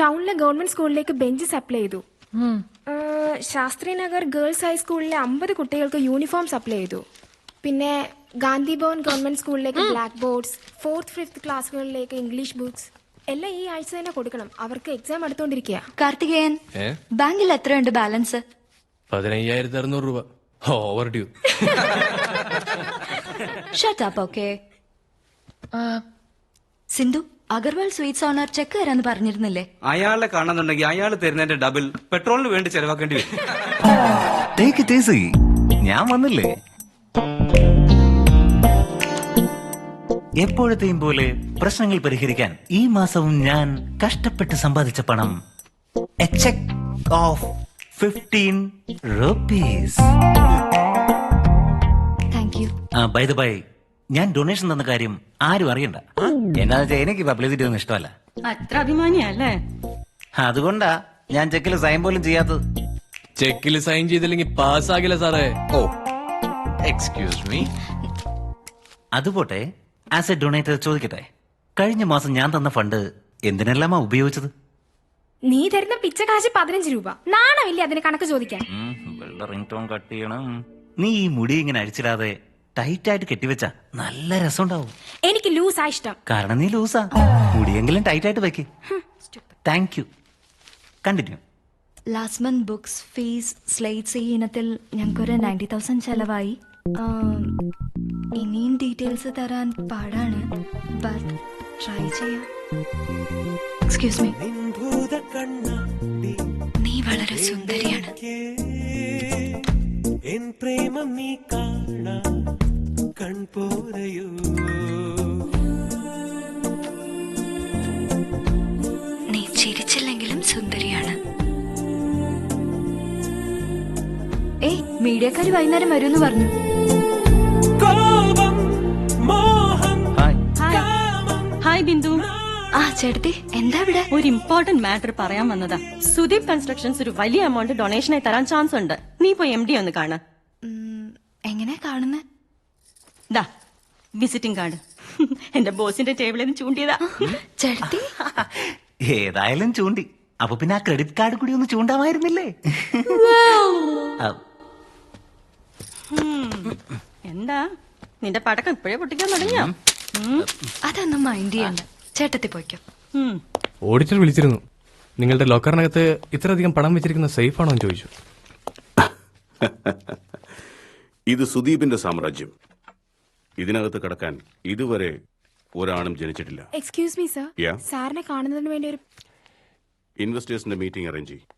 ടൗണിലെ ഗവൺമെന്റ് സ്കൂളിലേക്ക് bench supply ചെയ്തു. ശാസ്ത്രിനഗർ ഗേൾസ് ഹൈസ്കൂളിലെ 50 കുട്ടികൾക്ക് യൂണിഫോം സപ്ലൈ ചെയ്തു. പിന്നെ ഗാന്ധി ഭവൻ ഗവൺമെന്റ് സ്കൂളിലേക്ക് ബ്ലാക്ക് ബോർഡ്സ്, 4th 5th ക്ലാസ്സുകളിലേക്ക് ഇംഗ്ലീഷ് ബുക്സ് എല്ലാം ഈ ആഴ്ച തന്നെ കൊടുക്കണം. അവർക്ക് എക്സാം എടുത്തോണ്ടിരിക്കുക. കാർത്തികേയൻ, ബാങ്കിൽ എത്രയുണ്ട് ബാലൻസ്? 15,600 രൂപ. Over due. Shut up. Okay. Sindhu, Agarwal sweets owner cheque തരാന്ന് പറഞ്ഞിരുന്നില്ലേ? അയാളെ കാണുന്നുണ്ടെങ്കിൽ അയാൾ തരുന്നതിന്റെ ഡബിൾ പെട്രോളിന് വേണ്ടി ചെലവാക്കേണ്ടി വരും. ഞാൻ വന്നില്ലേ? എപ്പോഴത്തെയും പോലെ പ്രശ്നങ്ങൾ പരിഹരിക്കാൻ ഈ മാസവും ഞാൻ കഷ്ടപ്പെട്ട് സമ്പാദിച്ച പണം a cheque of 15 rupees. Thank you. By the by, ഞാൻ ഡൊണേഷൻ തന്ന കാര്യം ആരും അറിയണ്ട. എന്താ വെച്ചാൽ എനിക്ക് പബ്ലിസിറ്റി ഒന്നും ഇഷ്ടമല്ല. അത്ര അഭിമാനിയല്ലേ? അതുകൊണ്ടാ ഞാൻ ചെക്കിൽ സൈൻ പോലും ചെയ്യാത്തത്. ചെക്കിൽ സൈൻ ചെയ്തില്ലെങ്കിൽ പാസ്സാകില്ല സാറേ. ഓ, എക്സ്ക്യൂസ് മീ. അതുപോട്ടെ, ആസ് എ ഡൊണേറ്റർ ചോദിക്കട്ടെ, കഴിഞ്ഞ മാസം ഞാൻ തന്ന ഫണ്ട് എന്തിനെല്ലാമാ ഉപയോഗിച്ചത്? നീ തരുന്ന പിച്ച കാശ് 15 രൂപ. നാണമില്ലേ അതിന് കണക്ക് ചോദിക്കാൻ? വെള്ള റിംഗ് ടോൺ കട്ട് ചെയ്യണം. നീ ഈ മുടി ഇങ്ങനെ അഴിച്ചിടാതെ ടൈറ്റ് ആയിട്ട് കെട്ടിവെച്ചാ നല്ല രസം ഉണ്ടാവും. എനിക്ക് ലൂസാ ഇഷ്ടം. കാരണം നീ ലൂസാ. മുടിയെങ്കിലും ടൈറ്റ് ആയിട്ട് വെക്ക്. Thank you. Continue. Last month books, fees, slates ഈ ഇനത്തിൽ ഞങ്ങൾക്കൊരു 90,000 ചെലവായി. ഇനിയും ഡീറ്റെയിൽസ് തരാൻ പാടാണ്, ബട്ട് ട്രൈ ചെയ്യാം. Excuse me. നീ വളരെ സുന്ദരിയാണ്. നീ ചിരിച്ചില്ലെങ്കിലും സുന്ദരിയാണ്. ഏയ്, മീഡിയക്കാര് വൈകുന്നേരം വരുമെന്ന് പറഞ്ഞു. ഹായ്. ഹായ് ബിന്ദു. ആ ചേട്ടത്തി, എന്താ ഇവിടെ? ഒരു ഇമ്പോർട്ടന്റ് മാറ്റർ പറയാൻ വന്നതാ. സുദീപ് കൺസ്ട്രക്ഷൻസ് ഒരു വലിയ എമൗണ്ട് ഡൊണേഷനായി തരാൻ ചാൻസ് ഉണ്ട്. നീ പോയി MD ഒന്ന് കാണ്. എങ്ങനെ കാണുന്നത്? ദാ വിസിറ്റിംഗ് കാർഡ്. എന്റെ ബോസിന്റെ ടേബിളിൽ നിന്ന് ചൂണ്ടിയതാ. ചേട്ടത്തി, ഏതായാലും ചൂണ്ടി. അപ്പൊ പിന്നെ ആ ക്രെഡിറ്റ് കാർഡ് കൂടി ഒന്ന് ചൂണ്ടാമായിരുന്നില്ലേ? എന്താ നിന്റെ പടക്കം ഇപ്പോഴേ പൊട്ടിക്കാൻ തുടങ്ങിയോ? അതൊന്നും മൈൻഡ് ചെയ്യണ്ട. ചേട്ടത്തി പോയിക്കോ. ഓഡിറ്റർ വിളിച്ചിരുന്നു. നിങ്ങളുടെ ലോക്കറിനകത്ത് ഇത്രയധികം പണം വെച്ചിരിക്കുന്ന സേഫ് ആണോ എന്ന് ചോദിച്ചു. ഇത് സുദീപിന്റെ സാമ്രാജ്യം. ഇതിനകത്ത് കടക്കാൻ ഇതുവരെ ഒരാളും ജനിച്ചിട്ടില്ല. Excuse me sir, Yeah? സാറിനെ കാണുന്നതിന് വേണ്ടി ഒരു ഇൻവെസ്റ്റേഴ്സിന്റെ മീറ്റിംഗ് അറേഞ്ച് ചെയ്യും.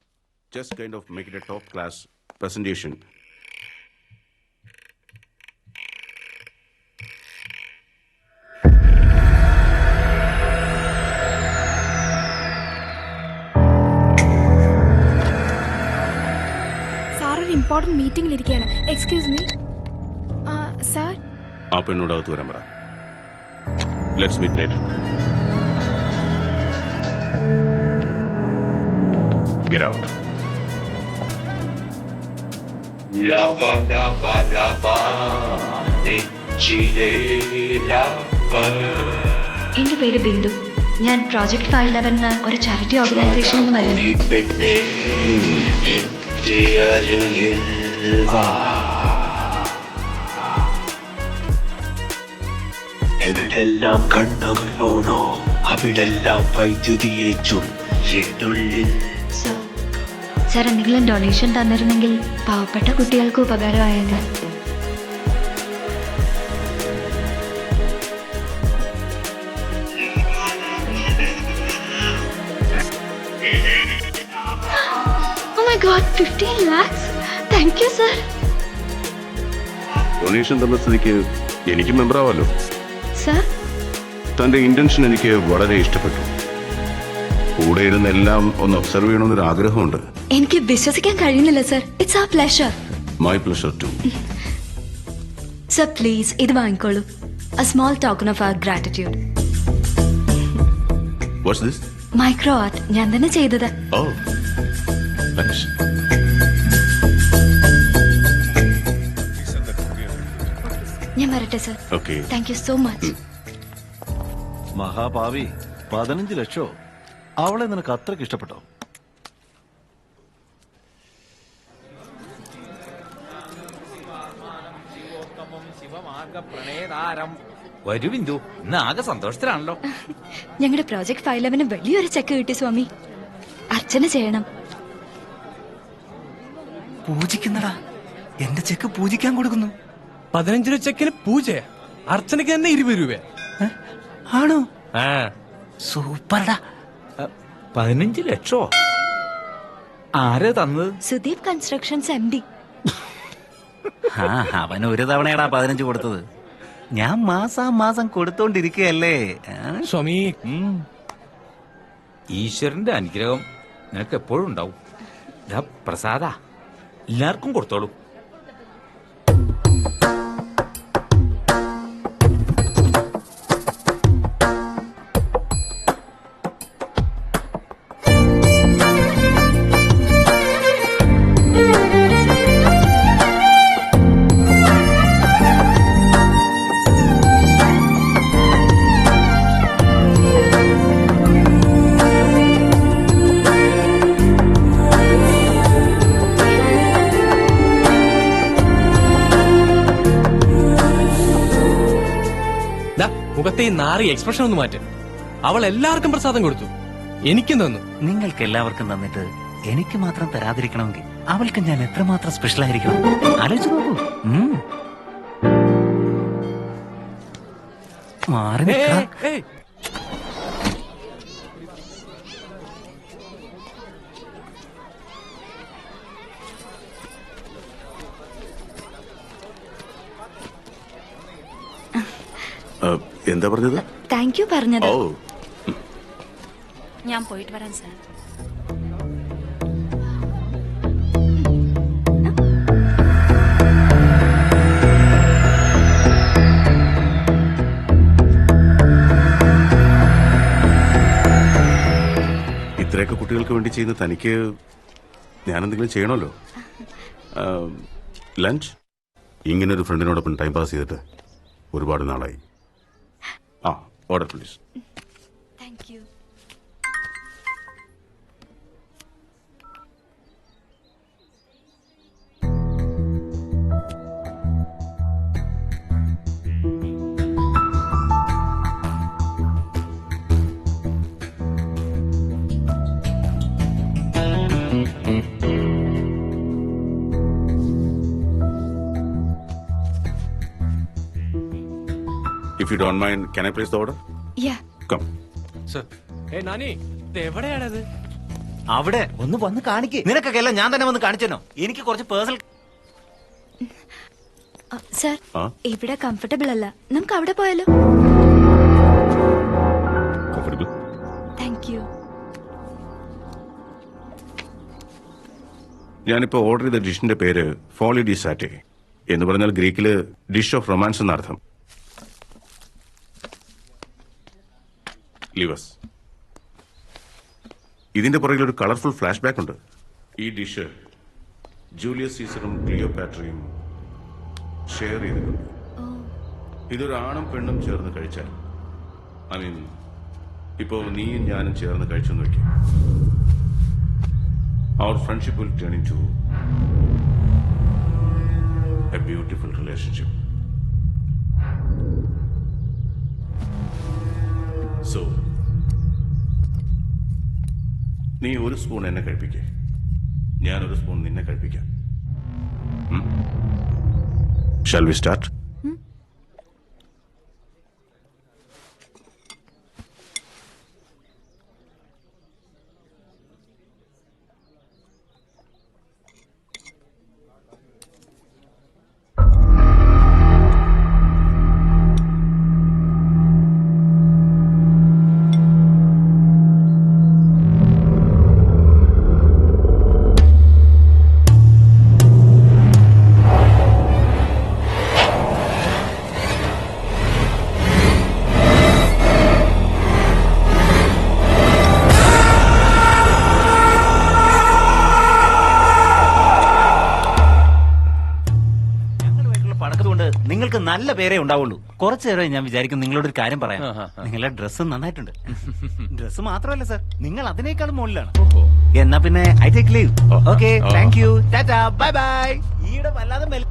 Just kind of make it a top class presentation. Important മീറ്റിംഗിൽ ഇരിക്കുകയാണ്. Excuse me sir. ആ പെണ്ണോട് അകത്ത് വരാൻ പറ. Let's meet later. Get out. എന്റെ പേര് ബിന്ദു. ഞാൻ പ്രോജക്ട് 511 ഒരു ചാരിറ്റി ഓർഗനൈസേഷനിൽ നിന്ന് വരുന്നു. എവിടെല്ലാം കണ്ണവൻ പോണോ അവിടെല്ലാം വൈദ്യുതിയേറ്റും. സാർ, എന്തെങ്കിലും ഡൊണേഷൻ തന്നിരുന്നെങ്കിൽ പാവപ്പെട്ട കുട്ടികൾക്ക് ഉപകാരമായത്. God, 15 lakhs. Thank you, sir. Donation തന്ന സ്ഥിതിക്ക് എനിക്ക് മെമ്പർ ആവാലോ. സർ, തന്റെ ഇന്റൻഷൻ എനിക്ക് വളരെ ഇഷ്ടപ്പെട്ടു. കൂടെ ഇരുന്ന് എല്ലാം ഒന്ന് ഒബ്സർവ് ചെയ്യണമെന്നൊരു ആഗ്രഹമുണ്ട്. എനിക്ക് വിശ്വസിക്കാൻ കഴിയുന്നില്ല sir. It's a pleasure. My pleasure too. Sir, please ഇത് വാങ്ങിക്കോളൂ. A small token of our gratitude. What's this? Micro art ഞാൻ തന്നെ ചെയ്തത്. Oh. Thanks. ഞാൻ വരട്ടെ sir. Okay. Thank you so much. മഹാഭാവി 15 ലക്ഷോ? അവളെ നിനക്ക് അത്രയ്ക്ക് ഇഷ്ടപ്പെട്ടോ? വരൂ ബിന്ദു, ഇന്ന് ആകെ സന്തോഷത്തിലാണല്ലോ. ഞങ്ങളുടെ പ്രോജക്ട് 511 വലിയൊരു ചെക്ക് കിട്ടി സ്വാമി. അർച്ചന ചെയ്യണം. പൂജിക്കുന്നടാ, എന്റെ ചെക്ക് പൂജിക്കാൻ കൊടുക്കുന്നു. 15 രൂപ ചെക്കിന് പൂജ, അർച്ചനയ്ക്ക് തന്നെ 20 രൂപ. ആണോ? ആ സൂപ്പർടാ. 15 ലക്ഷോ? ആരാ തന്നത്? Sudeep constructions MD. ആ, അവൻ ഒരു തവണയാടാ 15 കൊടുത്തത്. ഞാൻ മാസം കൊടുത്തോണ്ടിരിക്കുകയല്ലേ. സ്വാമി, ഈശ്വരന്റെ അനുഗ്രഹം നിനക്ക് എപ്പോഴും ഉണ്ടാവും. പ്രസാദ, എല്ലാവർക്കും കൊടുത്തോളൂ. മുഖത്തെ ഈ നാറി എക്സ്പ്രഷൻ ഒന്ന് മാറ്റ. അവൾ എല്ലാവർക്കും പ്രസാദം കൊടുത്തു, എനിക്കും തന്നു. നിങ്ങൾക്ക് എല്ലാവർക്കും തന്നിട്ട് എനിക്ക് മാത്രം തരാതിരിക്കണമെങ്കിൽ അവൾക്ക് ഞാൻ എത്രമാത്രം സ്പെഷ്യൽ ആയിരിക്കണം ആലോചിച്ച് നോക്കൂ. മാറി നിൽക്കാം. ഏയ്, എന്താ പറഞ്ഞത്? താങ്ക് യു പറഞ്ഞത്. ഓ, ഞാൻ പോയിട്ട് വരാം സാർ. ഇത്രയൊക്കെ കുട്ടികൾക്ക് വേണ്ടി ചെയ്യുന്ന തനിക്ക് ഞാനെന്തെങ്കിലും ചെയ്യണമല്ലോ. ലഞ്ച്? ഇങ്ങനൊരു ഫ്രണ്ടിനോടൊപ്പം ടൈം പാസ് ചെയ്തിട്ട് ഒരുപാട് നാളായി. ആ, order please. Thank you. If you don't mind, can I place the order? Yeah. Come. Sir. ഏയ് നാനി, ഇത് എവിടെയാണത്? അവിടെ ഒന്ന് വന്ന് കാണിക്കേ. നിനക്കൊക്കെ എല്ലാം ഞാൻ തന്നെ വന്ന് കാണിച്ചോ. എനിക്ക് കുറച്ച് പേഴ്സണൽ. സാർ, ആ? ഇവിടെ കംഫർട്ടബിൾ അല്ല, നമുക്ക് അവിടെ പോയാലോ? Comfortable? Thank you. ഞാനിപ്പോ ഓർഡർ ചെയ്ത ഡിഷിന്റെ പേര് ഫോളി ഡി സാറ്റെ എന്ന് പറഞ്ഞാൽ ഗ്രീക്കില് ഡിഷ് ഓഫ് റൊമാൻസ് എന്നർത്ഥം. ലിവസ്. ഇതിന്റെ പുറകിൽ ഒരു കളർഫുൾ ഫ്ലാഷ് ബാക്ക് ഉണ്ട്. ഈ ഡിഷ് ജൂലിയസ് സീസറും ക്ലിയോപാട്രയും ഷെയർ ചെയ്തിട്ടുണ്ട്. ഇതൊരു ആണും പെണ്ണും ചേർന്ന് കഴിച്ചാൽ, ഐ മീൻ ഇപ്പോ നീയും ഞാനും ചേർന്ന് കഴിച്ചെന്ന് വെക്കും, our friendship will turn into a beautiful relationship. So, നീ ഒരു സ്പൂൺ എന്നെ കഴിപ്പിക്കേ, ഞാനൊരു സ്പൂൺ നിന്നെ കഴിപ്പിക്കാം. Shall we start? നല്ല പേരേ ഉണ്ടാവുള്ളൂ. കുറച്ചു നേരം ഞാൻ വിചാരിക്കും നിങ്ങളോട് ഒരു കാര്യം പറയാം. നിങ്ങളുടെ ഡ്രസ്സ് നന്നായിട്ടുണ്ട്. ഡ്രസ്സ് മാത്രമല്ല സർ, നിങ്ങൾ അതിനേക്കാളും മുകളിലാണ്. എന്നാ പിന്നെ I take leave. Okay, thank you, Tata, bye bye. ഈയിടെ വല്ലാതെ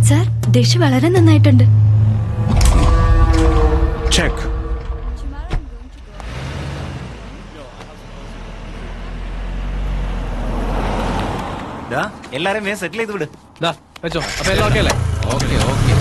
സാർ, ഡിഷ് വളരെ നന്നായിട്ടുണ്ട്. ചെക്ക്. എല്ലാരും വേഗം സെറ്റിൽ ചെയ്ത് വിട്. വെച്ചോ. അപ്പൊ എല്ലാം ഓക്കെ അല്ലേ? ഓക്കെ.